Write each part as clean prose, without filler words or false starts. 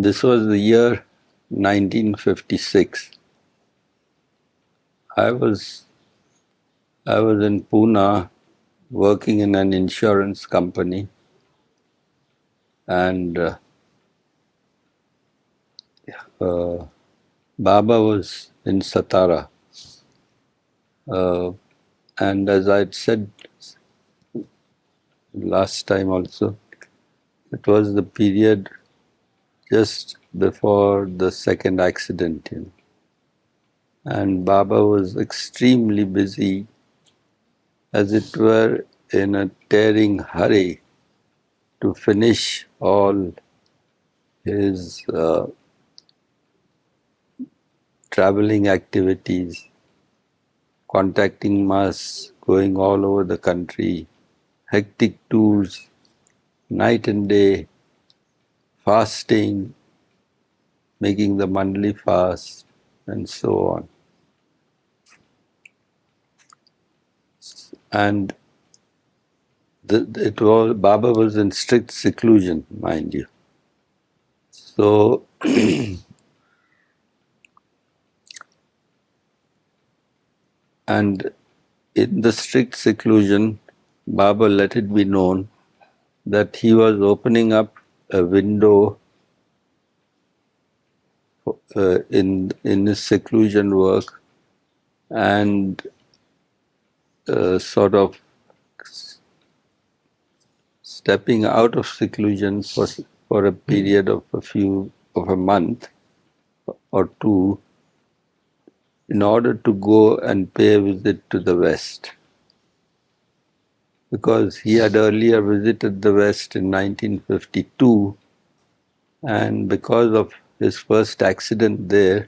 This was the year 1956. I was I was in Pune working in an insurance company, and uh, Baba was in Satara. Uh, and as I'd said last time also, it was the period just before the second accident. And Baba was extremely busy, as it were in a tearing hurry to finish all his traveling activities, contacting mass, going all over the country, hectic tours, night and day, fasting, making the monthly fast, and so on. And Baba was in strict seclusion, mind you. So and in the strict seclusion, Baba let it be known that he was opening up a window in his seclusion work, and sort of stepping out of seclusion for a period of a month or two, in order to go and pay a visit to the West. Because he had earlier visited the West in 1952, and because of his first accident there,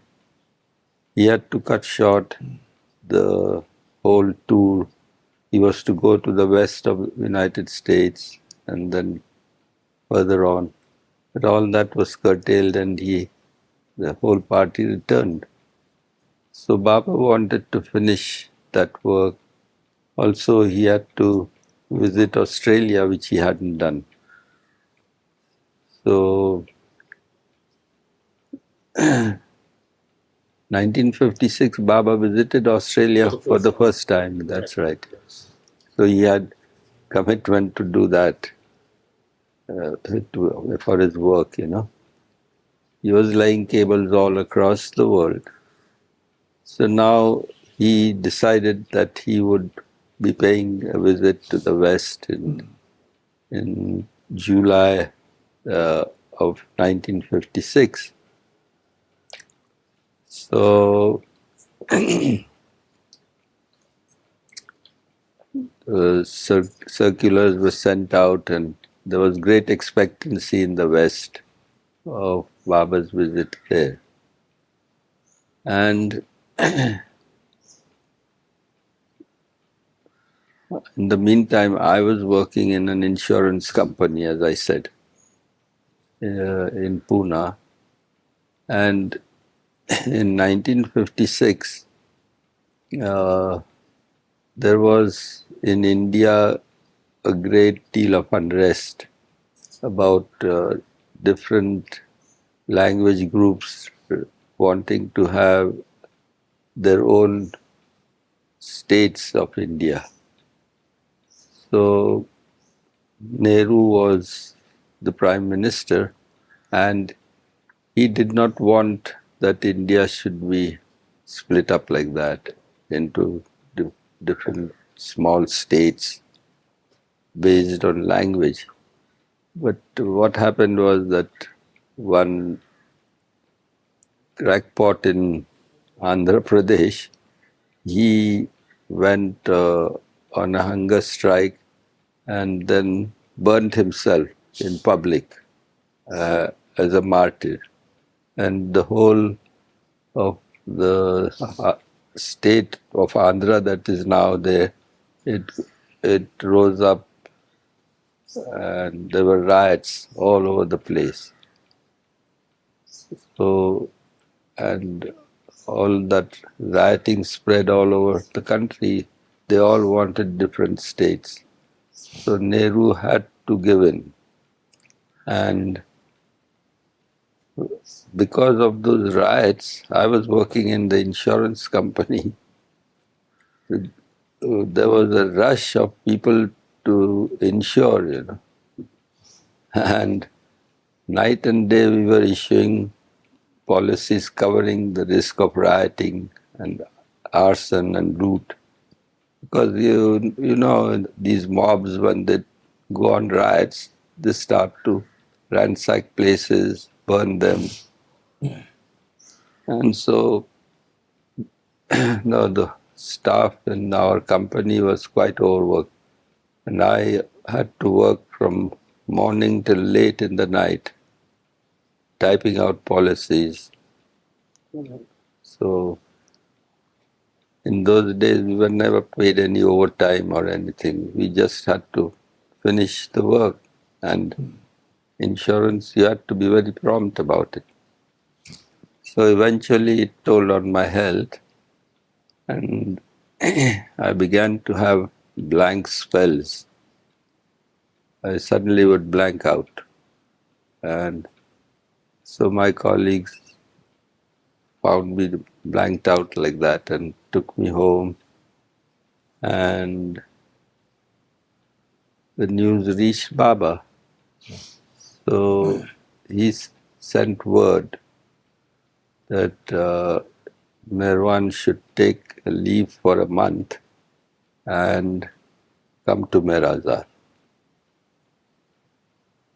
he had to cut short the whole tour. He was to go to the west of the United States and then further on. But all that was curtailed, and the whole party returned. So Baba wanted to finish that work. Also, he had to visit Australia, which he hadn't done. So 1956, Baba visited Australia for the first time. That's right. So he had commitment to do that for his work. He was laying cables all across the world. So now he decided that he would be paying a visit to the West in July of 1956. So circulars were sent out, and there was great expectancy in the West of Baba's visit there. And in the meantime, I was working in an insurance company, as I said, in Pune. And in 1956, there was in India a great deal of unrest about different language groups wanting to have their own states of India. So Nehru was the Prime Minister, and he did not want that India should be split up like that into different small states based on language. But what happened was that one crackpot in Andhra Pradesh, he went on a hunger strike and then burnt himself in public as a martyr. And the whole of the state of Andhra that is now there, it rose up, and there were riots all over the place. So, and all that rioting spread all over the country. They all wanted different states. So Nehru had to give in. And because of those riots, I was working in the insurance company. There was a rush of people to insure, and night and day we were issuing policies covering the risk of rioting and arson and loot. Because you know these mobs, when they go on riots, they start to ransack places, burn them, and so the staff in our company was quite overworked, and I had to work from morning till late in the night, typing out policies. So in those days, we were never paid any overtime or anything. We just had to finish the work, and insurance, you had to be very prompt about it. So eventually it told on my health, and I began to have blank spells. I suddenly would blank out. And so my colleagues found me blanked out like that and took me home. And the news reached Baba. So he sent word that Merwan should take a leave for a month and come to Mirazar.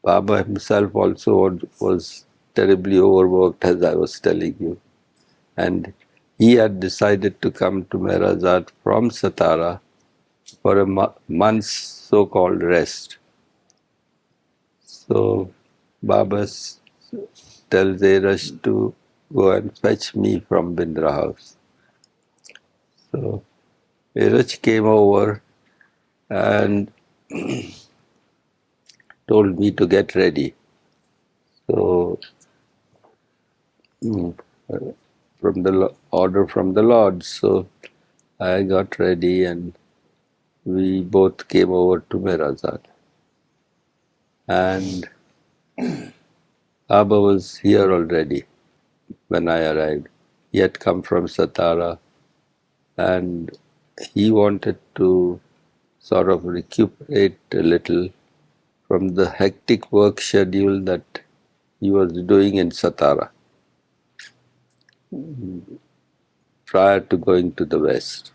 Baba himself also was terribly overworked, as I was telling you. And he had decided to come to Mirazar from Satara for a month's so-called rest. So Baba tells Erash to go and fetch me from Bindra house. So Erash came over and told me to get ready. So from the order from the Lord, so I got ready and we both came over to Mirazar. And Abba was here already when I arrived. He had come from Satara and he wanted to sort of recuperate a little from the hectic work schedule that he was doing in Satara prior to going to the West.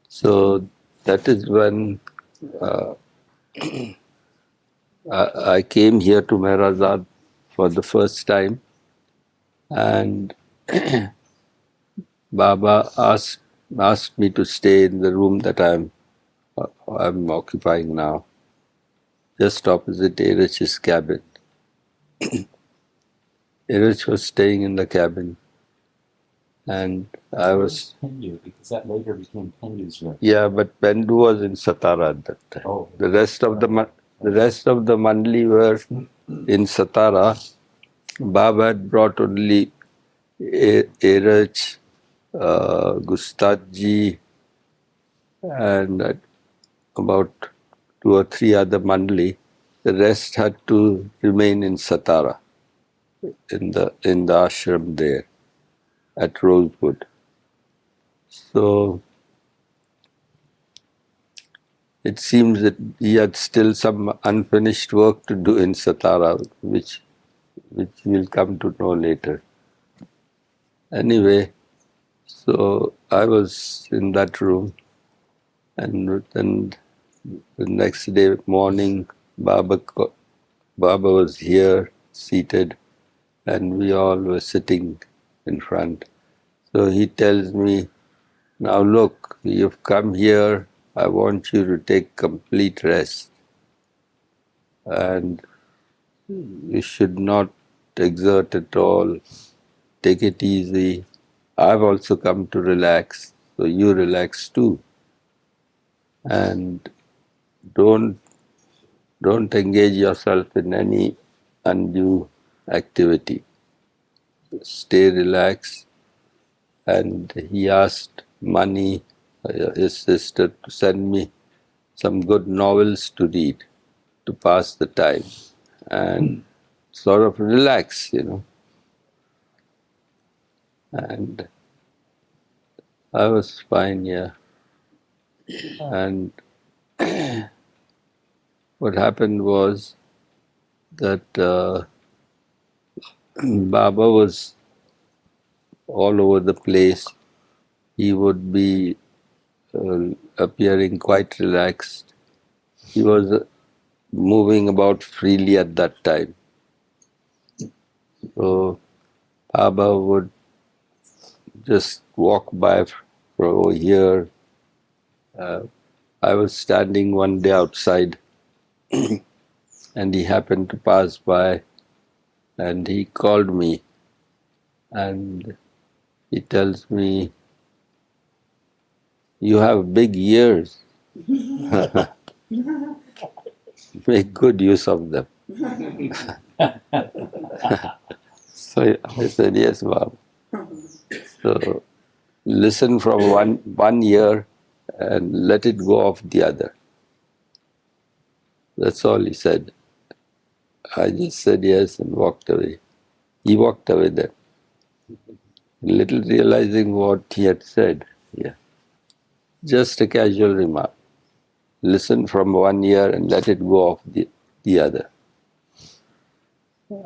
So that is when I came here to Mehrazad for the first time, and Baba asked me to stay in the room that I'm occupying now, just opposite Erech's cabin. Erech was staying in the cabin, and I was. Pendu, because that later became Pendu's room. Yeah, but Pendu was in Satara at that time. Oh. The rest of the Mandli were in Satara. Baba had brought only Erech, Gustadji, and about 2 or 3 other Mandli. The rest had to remain in Satara, in the ashram there at Rosewood. So it seems that he had still some unfinished work to do in Satara, which we'll come to know later. Anyway, so I was in that room, and then the next day morning, Baba was here, seated, and we all were sitting in front. So he tells me, now look, you've come here, I want you to take complete rest. And you should not exert at all. Take it easy. I've also come to relax, so you relax too. And don't engage yourself in any undue activity. Stay relaxed. And he asked Mani, his sister, to send me some good novels to read to pass the time. And sort of relax, And I was fine, yeah. And what happened was that Baba was all over the place. He would be appearing quite relaxed. He was moving about freely at that time. So Baba would just walk by from over here. I was standing one day outside and he happened to pass by and he called me and he tells me, "You have big ears. Make good use of them." So I said, "Yes, Baba." So listen from one ear and let it go off the other. That's all he said. I just said yes and walked away. He walked away then, little realizing what he had said. Yeah. Just a casual remark. Listen from one ear and let it go off the other.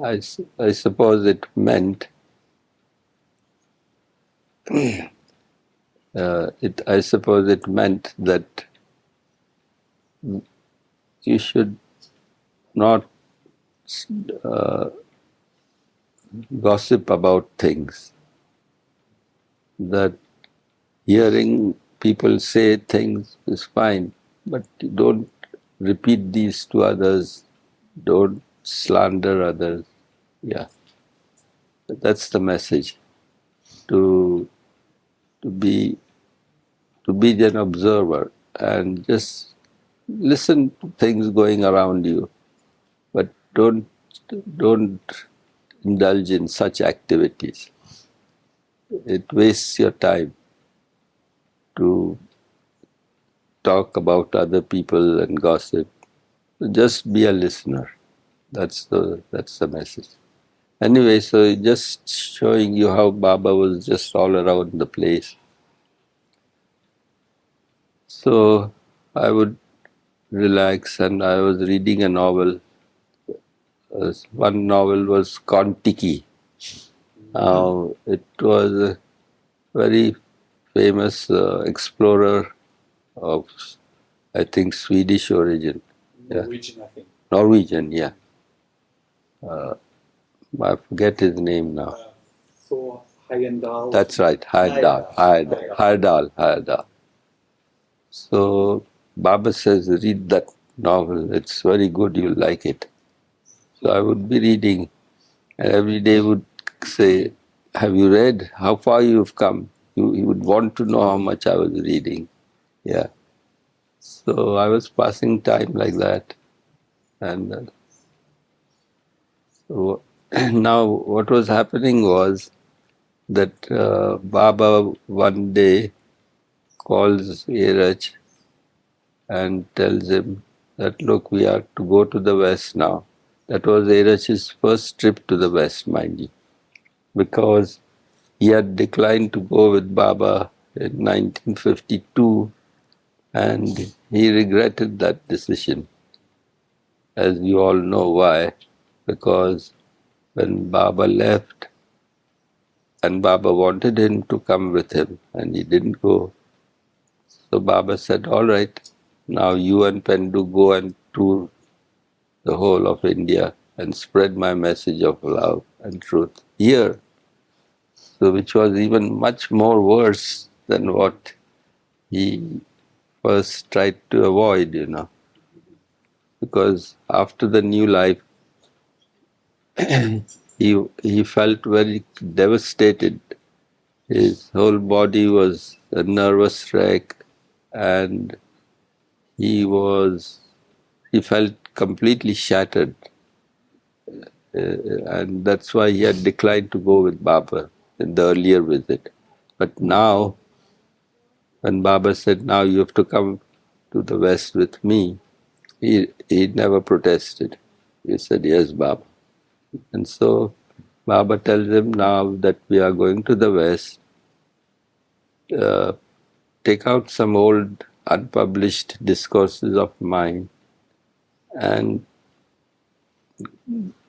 I suppose it meant I suppose it meant that you should not gossip about things. That hearing people say things is fine, but don't repeat these to others. Don't slander others. Yeah, that's the message. To be an observer and just listen to things going around you, but don't indulge in such activities. It wastes your time to talk about other people and gossip. Just be a listener. That's the message. Anyway, so just showing you how Baba was just all around the place. So I would relax and I was reading a novel. One novel was Kon-Tiki. It was a very famous explorer of, I think, Swedish origin. Norwegian, I think. Norwegian, yeah. I forget his name now. Thor Heyerdahl. That's right, Heyerdahl. So Baba says, read that novel. It's very good. You'll like it. So I would be reading, and every day would say, "Have you read? How far you've come?" He would want to know how much I was reading. Yeah. So I was passing time like that, and so now what was happening was that Baba one day calls Eraj and tells him that, look, we are to go to the West now. That was Eraj's first trip to the West, mind you, because he had declined to go with Baba in 1952 and he regretted that decision. As you all know why, because when Baba left and Baba wanted him to come with him and he didn't go, so Baba said, all right, now you and Pendu go and tour the whole of India and spread my message of love and truth here. So which was even much more worse than what he first tried to avoid, because after the new life, he felt very devastated. His whole body was a nervous wreck and he felt completely shattered. And that's why he had declined to go with Baba in the earlier visit. But now, when Baba said, now you have to come to the West with me, he never protested. He said, yes, Baba. And so Baba tells him, now that we are going to the West, take out some old unpublished discourses of mine and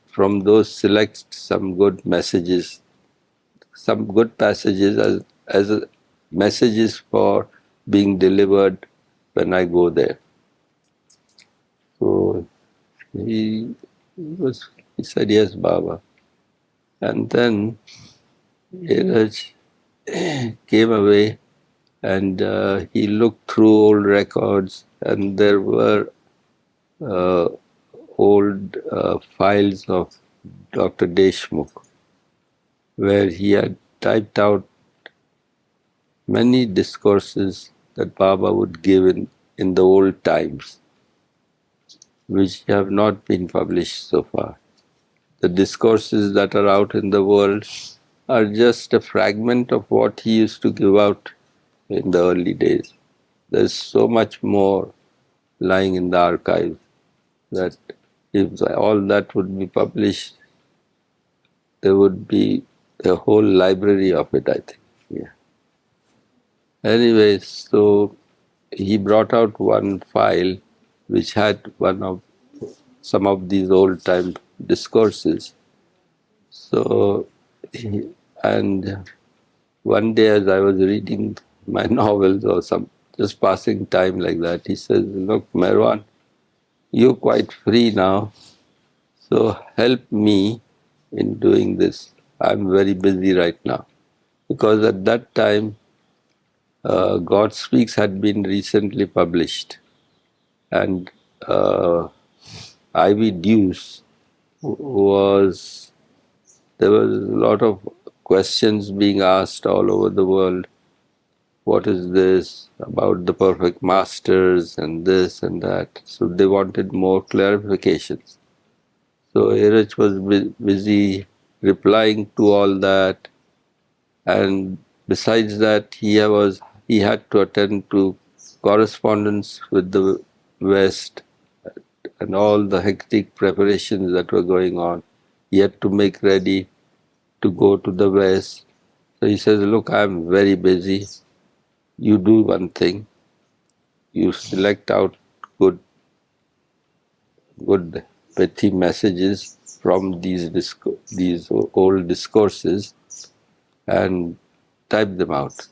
from those select some good messages, some good passages as messages for being delivered when I go there. So he said, yes, Baba. And then Iraj came away and he looked through old records, and there were old files of Dr. Deshmukh where he had typed out many discourses that Baba would give in the old times, which have not been published so far. The discourses that are out in the world are just a fragment of what he used to give out in the early days. There's so much more lying in the archive that if all that would be published, there would be a whole library of it, I think. Yeah. Anyway, so he brought out one file which had some of these old time discourses. So, and one day as I was reading my novels or just passing time like that, he says, look, Merwan, you're quite free now, so help me in doing this. I'm very busy right now. Because at that time, God Speaks had been recently published, and Ivy Deuce was, there was a lot of questions being asked all over the world. What is this about the perfect masters and this and that? So they wanted more clarifications. So Iraj was busy replying to all that, and besides that, he had to attend to correspondence with the West and all the hectic preparations that were going on. He had to make ready to go to the West. So he says, look, I'm very busy. You do one thing. You select out good pithy messages from these old discourses and type them out.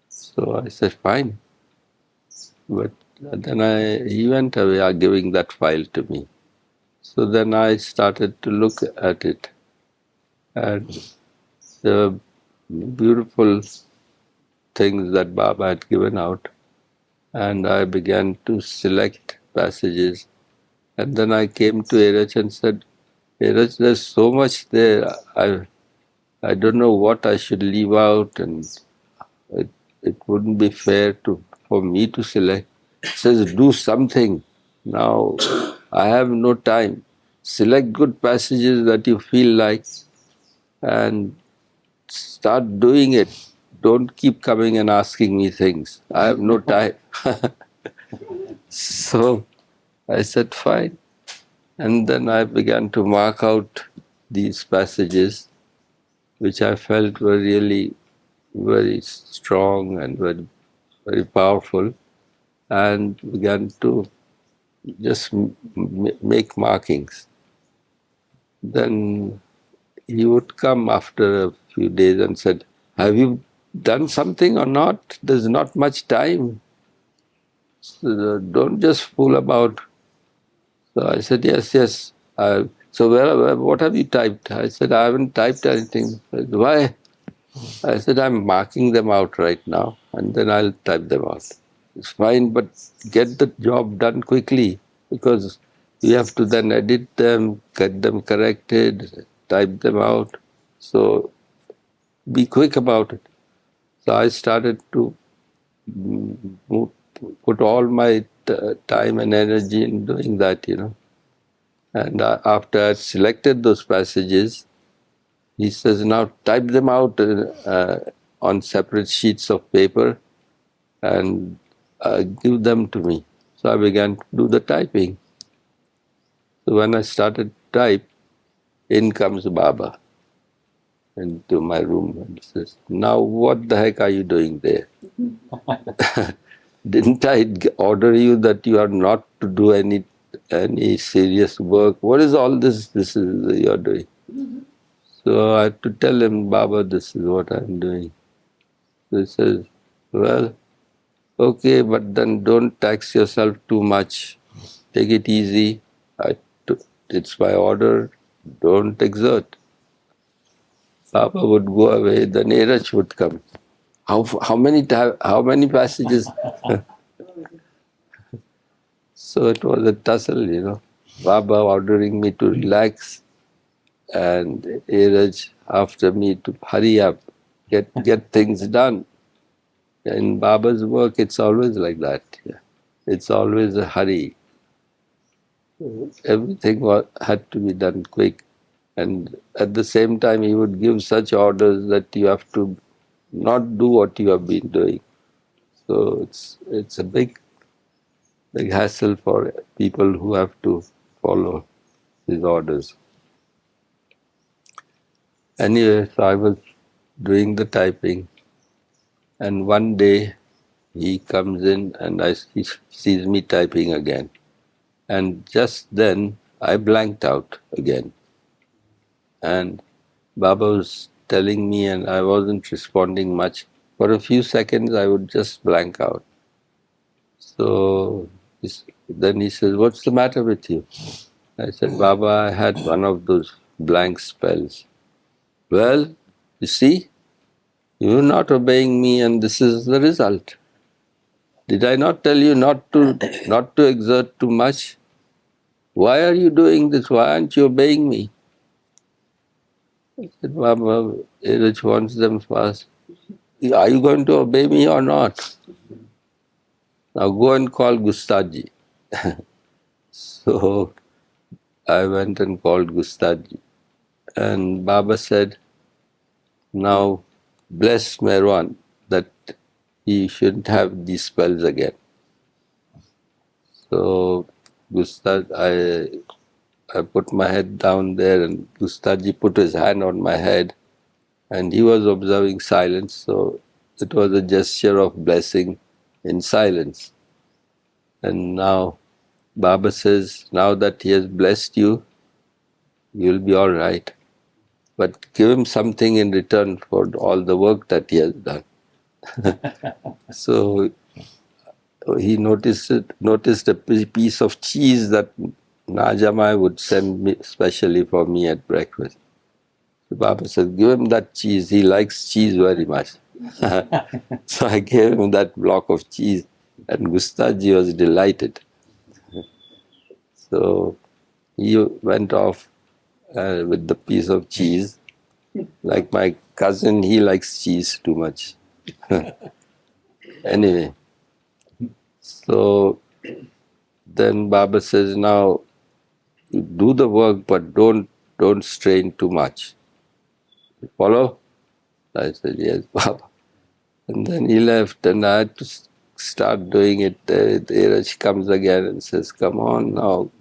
So I said, fine. But then he went away giving that file to me. So then I started to look at it, and the beautiful things that Baba had given out, and I began to select passages. And then I came to Iraj and said, Iraj, there's so much there. I don't know what I should leave out, and it wouldn't be fair for me to select. He says, do something. Now I have no time. Select good passages that you feel like and start doing it. Don't keep coming and asking me things. I have no time. So I said, fine. And then I began to mark out these passages which I felt were really very strong and very, very powerful, and began to just make markings. Then he would come after a few days and said, have you done something or not? There's not much time. So don't just fool about. So I said, yes, yes. So what have you typed? I said, I haven't typed anything. Said, why? I said, I'm marking them out right now, and then I'll type them out. It's fine, but get the job done quickly, because you have to then edit them, get them corrected, type them out. So be quick about it. So I started to put all my time and energy in doing that, And after I selected those passages, he says, now type them out on separate sheets of paper and give them to me. So I began to do the typing. So when I started type, in comes Baba into my room and says, "Now what the heck are you doing there? Didn't I order you that you are not to do any serious work? What is all this? This is you are doing." So I had to tell him, "Baba, this is what I am doing." So he says, "Well, okay, but then don't tax yourself too much. Take it easy. It's my order. Don't exert." Baba would go away, then Neeraj would come. How many passages? So it was a tussle. Baba ordering me to relax, and Neeraj after me to hurry up, get things done. In Baba's work, it's always like that. Yeah. It's always a hurry. Everything had to be done quick. And at the same time, he would give such orders that you have to not do what you have been doing. So it's a big hassle for people who have to follow his orders. Anyway, so I was doing the typing, and one day he comes in and he sees me typing again. And just then I blanked out again. And Baba was telling me, and I wasn't responding much. For a few seconds, I would just blank out. So then he says, "What's the matter with you?" I said, "Baba, I had one of those blank spells." "Well, you see, you're not obeying me, and this is the result. Did I not tell you not to exert too much? Why are you doing this? Why aren't you obeying me?" I said, "Baba, Neeraj wants them fast. Are you going to obey me or not? Now go and call Gustaji." So I went and called Gustaji. And Baba said, "Now bless Merwan that he shouldn't have these spells again." So I put my head down there, and Gustaji put his hand on my head, and he was observing silence, so it was a gesture of blessing in silence. And now Baba says, "Now that he has blessed you, you'll be all right. But give him something in return for all the work that he has done." So he noticed a piece of cheese that Najamai would send me specially for me at breakfast. So Baba said, "Give him that cheese. He likes cheese very much." So I gave him that block of cheese, and Gustaji was delighted. So he went off with the piece of cheese. Like my cousin, he likes cheese too much. Anyway, so then Baba says, "Now you do the work, but don't strain too much. You follow?" I said, "Yes, Baba." And then he left, and I had to start doing it. Neeraj comes again and says, "Come on now,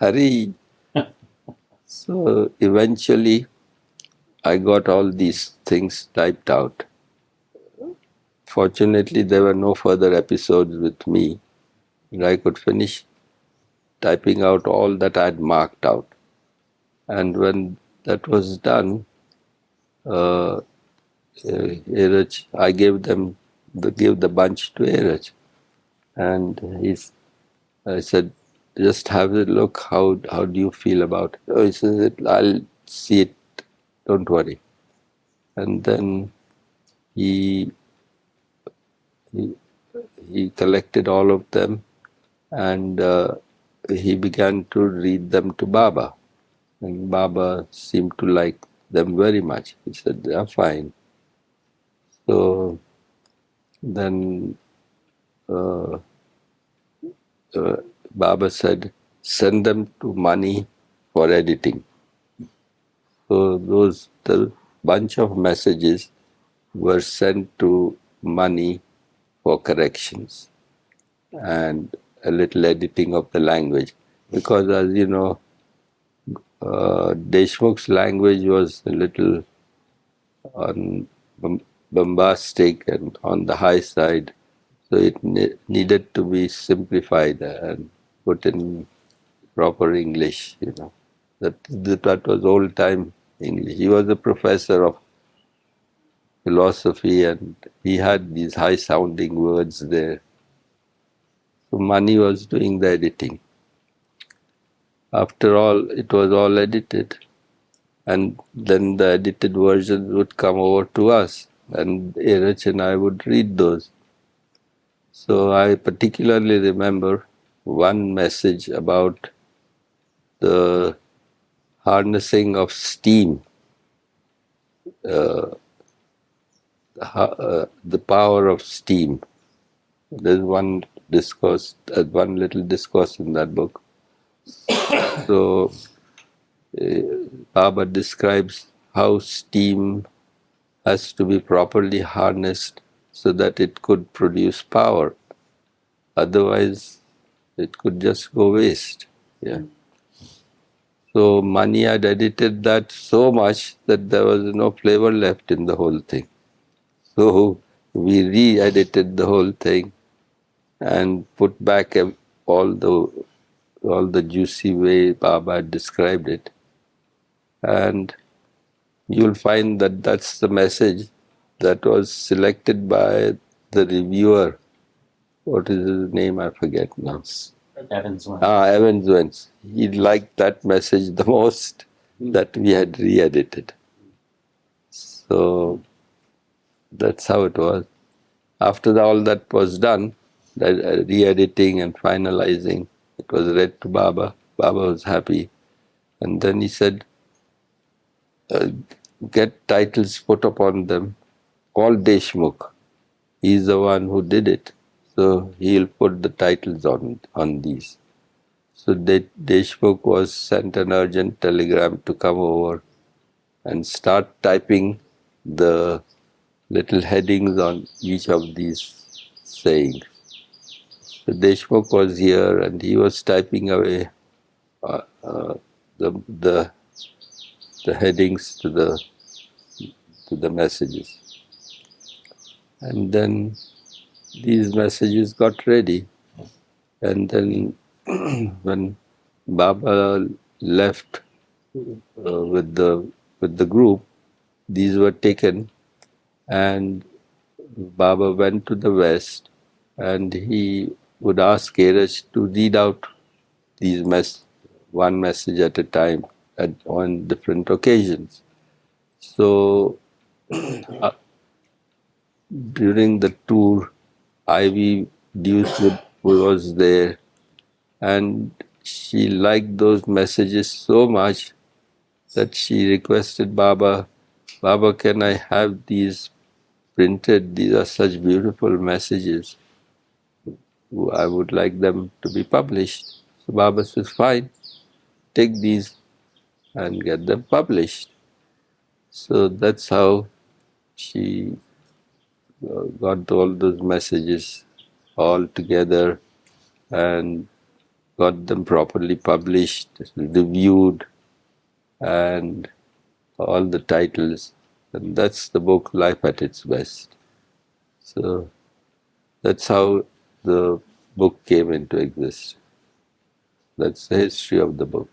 hurry." So eventually, I got all these things typed out. Fortunately, there were no further episodes with me, and I could finish typing out all that I had marked out. And when that was done, Neeraj, I gave the bunch to Neeraj, and I said, "Just have a look. How do you feel about it?" "Oh," he says, "I'll see it. Don't worry." And then he collected all of them, and he began to read them to Baba. And Baba seemed to like them very much. He said, "They are fine." So then Baba said, "Send them to Mani for editing." So the bunch of messages were sent to Mani for corrections and a little editing of the language. Because as you know, Deshmukh's language was a little bombastic and on the high side, so it needed to be simplified and put in proper English. That was old time English. He was a professor of philosophy and he had these high sounding words there. So Mani was doing the editing. After all, it was all edited, and then the edited versions would come over to us, and Erich and I would read those. So I particularly remember one message about the harnessing of steam, the power of steam. There's one discourse, one little discourse in that book. So Baba describes how steam has to be properly harnessed so that it could produce power. Otherwise, it could just go waste. Yeah. So Mani had edited that so much that there was no flavor left in the whole thing. So we re-edited the whole thing and put back all the juicy way Baba had described it. And you'll find that that's the message that was selected by the reviewer. What is his name? I forget now. Evans Wentz. Evans Wentz. He liked that message the most that we had re-edited. So that's how it was. After all that was done, the re-editing and finalizing, it was read to Baba. Baba was happy. And then he said, get titles put upon them. Call Deshmukh. He's the one who did it. So he'll put the titles on these. So Deshmukh was sent an urgent telegram to come over and start typing the little headings on each of these sayings. So Deshmukh was here and he was typing away the headings to the messages. And then these messages got ready. And then when Baba left with the group, these were taken, and Baba went to the West, and he would ask Erich to read out these one message at a time on different occasions. So during the tour, Ivy Deuce was there, and she liked those messages so much that she requested Baba, Baba, can I have these printed? These are such beautiful messages. I would like them to be published. So Baba says, fine, take these and get them published. So that's how she got all those messages all together and got them properly published, reviewed, and all the titles. And that's the book, Life at its Best. So that's how the book came into existence. That's the history of the book.